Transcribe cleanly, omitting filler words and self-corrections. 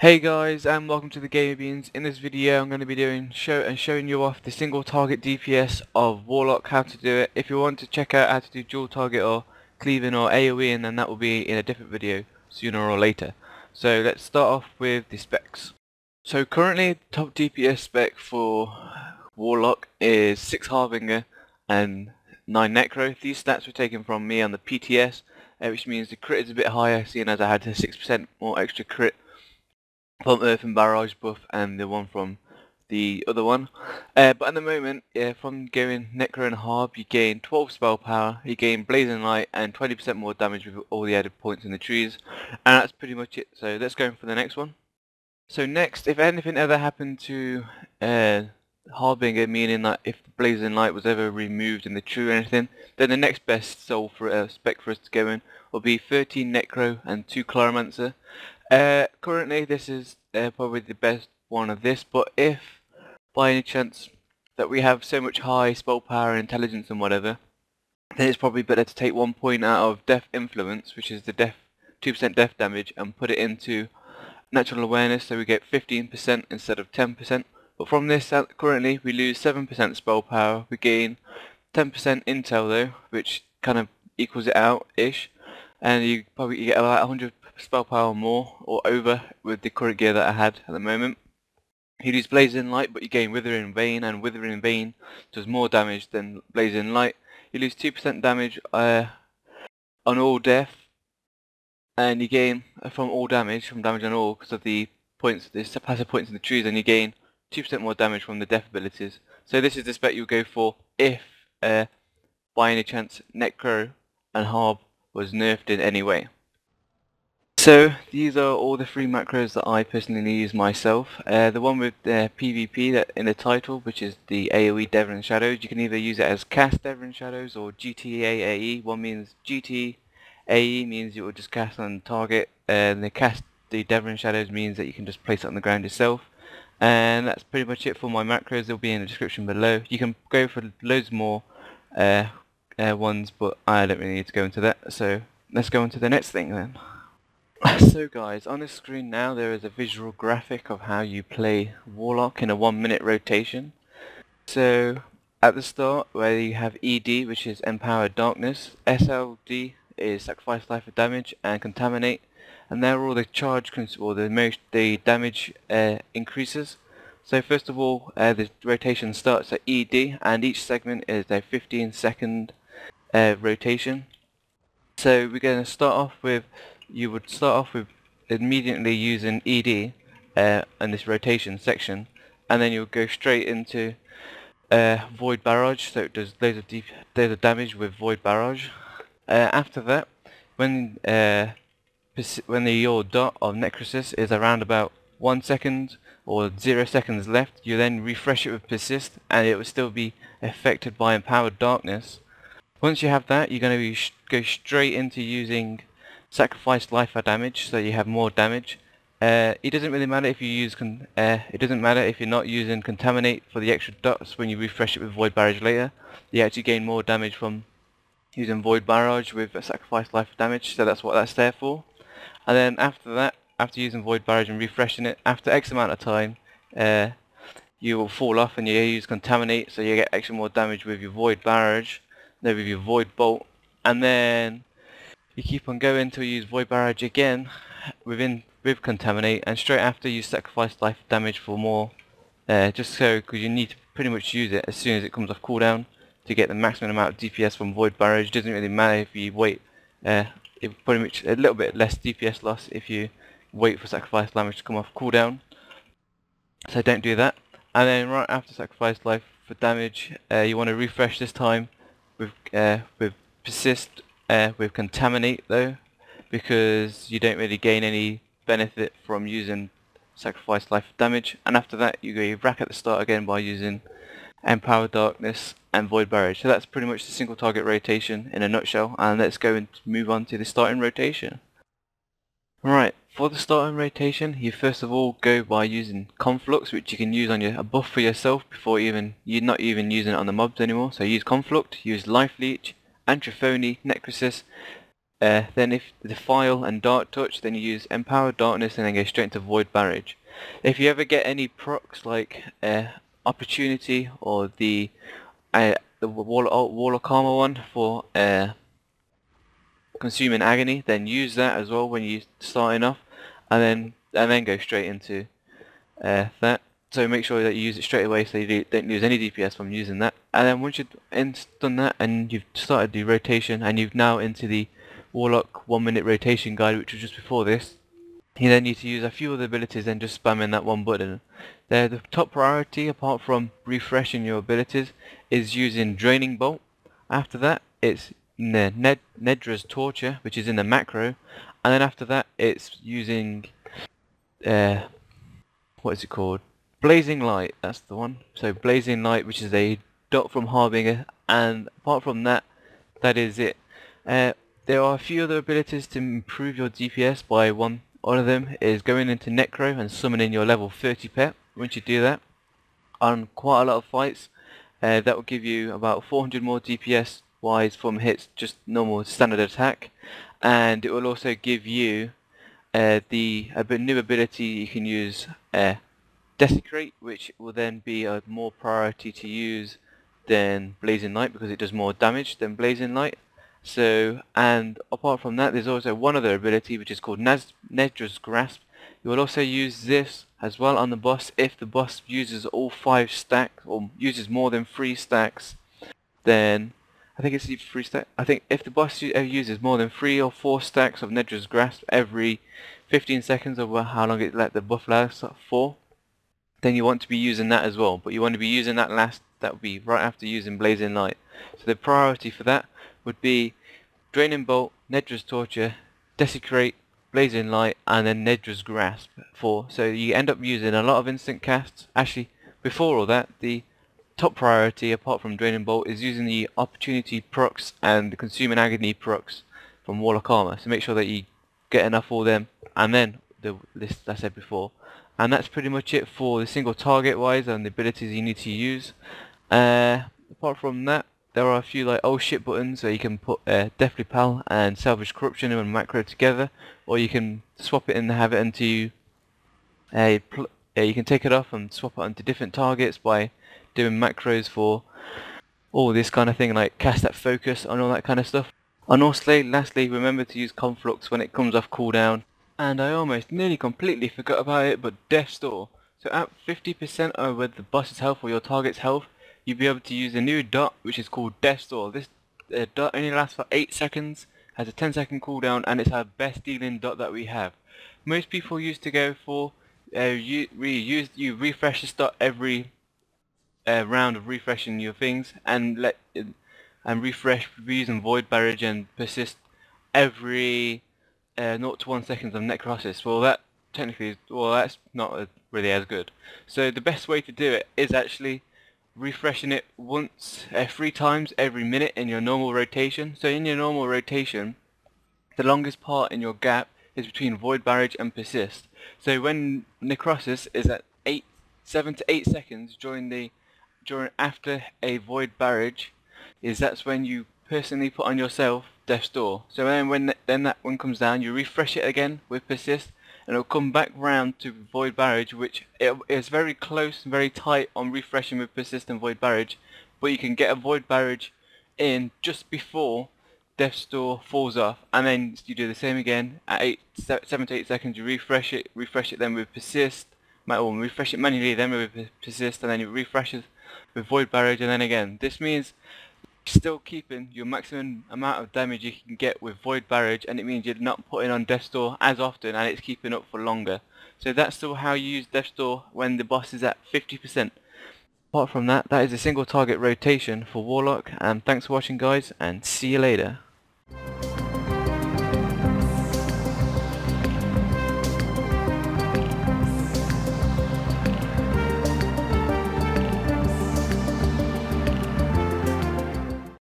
Hey guys, and welcome to the Gamer Beans. In this video I'm going to be showing you off the single target DPS of Warlock, how to do it. If you want to check out how to do dual target or cleaving or AoE, and then that will be in a different video sooner or later. So let's start off with the specs. So currently the top DPS spec for Warlock is 6 Harbinger and 9 Necro. These stats were taken from me on the PTS, which means the crit is a bit higher, seeing as I had a 6% more extra crit from Earth and Barrage buff and the one from the other one. But at the moment, from going Necro and Harb, you gain 12 spell power, you gain Blazing Light and 20% more damage with all the added points in the trees. And that's pretty much it. So let's go for the next one. So next, if anything ever happened to Harbinger, meaning that if the Blazing Light was ever removed in the tree or anything, then the next best soul for spec for us to go in will be 13 Necro and 2 Chloromancer. Currently this is probably the best one of this, but if by any chance that we have so much high spell power and intelligence and whatever, then it's probably better to take 1 point out of Death Influence, which is the 2% death damage, and put it into Natural Awareness, so we get 15% instead of 10%. But from this, currently we lose 7% spell power, we gain 10% intel though, which kind of equals it out-ish, and you probably get about 100 spell power more or over with the current gear that I had at the moment. You lose Blazing Light, but you gain Withering Vein, and Withering Vein does more damage than Blazing Light. You lose 2% damage on all death, and you gain from damage on all because of the points, the passive points in the trees, and you gain 2% more damage from the death abilities. So this is the spec you'll go for if by any chance Necro and Harb was nerfed in any way. So these are all the 3 macros that I personally use myself. The one with PvP that in the title, which is the AoE Devouring Shadows, you can either use it as cast Devouring Shadows or GTAAE. One means GTAE means you will just cast on target, and the Devouring Shadows means that you can just place it on the ground yourself. And that's pretty much it for my macros. They'll be in the description below. You can go for loads more ones, but I don't really need to go into that. So let's go on to the next thing then. So guys, on the screen now there is a visual graphic of how you play Warlock in a 1-minute rotation. So at the start, where you have ED, which is Empowered Darkness, SLD is Sacrifice Life for damage, and Contaminate, and they're all the charge or the damage increases. So first of all, the rotation starts at ED, and each segment is a 15-second rotation. So we're going to start off with, you would start off with immediately using ED in this rotation section, and then you'll go straight into Void Barrage, so it does loads of damage with Void Barrage. After that, when your dot of Necrosis is around about 1 second or 0 seconds left, you then refresh it with Persist, and it will still be affected by Empowered Darkness. Once you have that, you're going to go straight into using Sacrifice Life for damage, so you have more damage. It doesn't really matter if you use it doesn't matter if you're not using Contaminate for the extra dots when you refresh it with Void Barrage later. You actually gain more damage from using Void Barrage with Sacrifice Life for damage, so that's what that's there for. And then after that, after using Void Barrage and refreshing it, after X amount of time, you will fall off and you use Contaminate, so you get extra more damage with your Void Barrage, then with your Void Bolt, and then you keep on going until you use Void Barrage again with Contaminate, and straight after you Sacrifice Life damage for more, just so, because you need to pretty much use it as soon as it comes off cooldown to get the maximum amount of DPS from Void Barrage. It doesn't really matter if you wait, it pretty much a little bit less DPS loss if you wait for Sacrifice damage to come off cooldown, so don't do that. And then right after Sacrifice Life for damage, you want to refresh this time with Persist, with Contaminate though, because you don't really gain any benefit from using Sacrifice Life damage. And after that you go back at the start again by using Empowered Darkness and Void Barrage. So that's pretty much the single target rotation in a nutshell, and let's go and move on to the starting rotation. Right, for the starting rotation, you first of all go by using Conflux, which you can use on a buff for yourself before you're not even using it on the mobs anymore. So use Conflux, use Life Leech, Antrophony, Necrosis, then if Defile and Dark Touch, then you use Empowered Darkness and then go straight into Void Barrage. If you ever get any procs like Opportunity or the Warlock Armor one for consuming agony, then use that as well when you're starting off, and then go straight into that. So make sure that you use it straight away so you don't lose any DPS from using that. And then once you've done that and you've started the rotation and you've now into the Warlock 1 minute rotation guide, which was just before this, you then need to use a few other abilities and just spamming that one button. The top priority, apart from refreshing your abilities, is using Draining Bolt. After that it's Neddra's Torture, which is in the macro, and then after that it's using what is it called? Blazing Light, that's the one. So Blazing Light, which is a dot from Harbinger, and apart from that, that is it. There are a few other abilities to improve your DPS by one of them is going into Necro and summoning your level 30 pet. Once you do that, on quite a lot of fights, that will give you about 400 more DPS wise from hits, just normal standard attack, and it will also give you the new ability you can use, Desecrate, which will then be a more priority to use than Blazing Light because it does more damage than Blazing Light. So, and apart from that, there's also one other ability which is called Neddra's Grasp. You will also use this as well on the boss if the boss uses all 5 stacks or uses more than 3 stacks. Then I think it's 3 stacks. I think if the boss uses more than 3 or 4 stacks of Neddra's Grasp every 15 seconds, or how long it let the buff last for, then you want to be using that as well. But you want to be using that last. That would be right after using Blazing Light. So the priority for that would be Draining Bolt, Neddra's Torture, Desecrate, Blazing Light, and then Neddra's Grasp. So you end up using a lot of instant casts. Actually, before all that, the top priority, apart from Draining Bolt, is using the Opportunity procs and the Consuming Agony procs from Warlock Armor. So make sure that you get enough for them, and then the list I said before. And that's pretty much it for the single target wise and the abilities you need to use. Apart from that, there are a few like oh shit buttons, so you can put Death Repel and Salvage Corruption and macro together, or you can swap it and have it into you can take it off and swap it onto different targets by doing macros for all this kind of thing, like cast that focus and all that kind of stuff. And also, lastly, remember to use Conflux when it comes off cooldown. And I almost nearly completely forgot about it, but Death's Door. So at 50% over the boss's health or your target's health, you'll be able to use a new dot which is called Death's Door. This dot only lasts for 8 seconds, has a 10-second cooldown, and it's our best dealing dot that we have. Most people used to go for you refresh this dot every round of refreshing your things, and refresh using Void Barrage and Persist every 0 to 1 seconds of necrosis. Well, that technically is, well, that's not really as good. So the best way to do it is actually refreshing it once 3 times every minute in your normal rotation. So in your normal rotation, the longest part in your gap is between Void Barrage and Persist. So when necrosis is at 7 to 8 seconds after a Void Barrage, that's when you personally put on yourself Death's Door. So then when that one comes down, you refresh it again with Persist, and it'll come back round to Void Barrage, which is very close, very tight on refreshing with Persist and Void Barrage, but you can get a Void Barrage in just before Death's Door falls off, and then you do the same again at 7 to 8 seconds. You refresh it then with Persist, or refresh it manually then with Persist, and then you refresh it with Void Barrage, and then again. This means still keeping your maximum amount of damage you can get with Void Barrage, and it means you're not putting on Death's Door as often, and it's keeping up for longer. So that's still how you use Death's Door when the boss is at 50%. Apart from that, that is a single target rotation for Warlock, and thanks for watching guys, and see you later.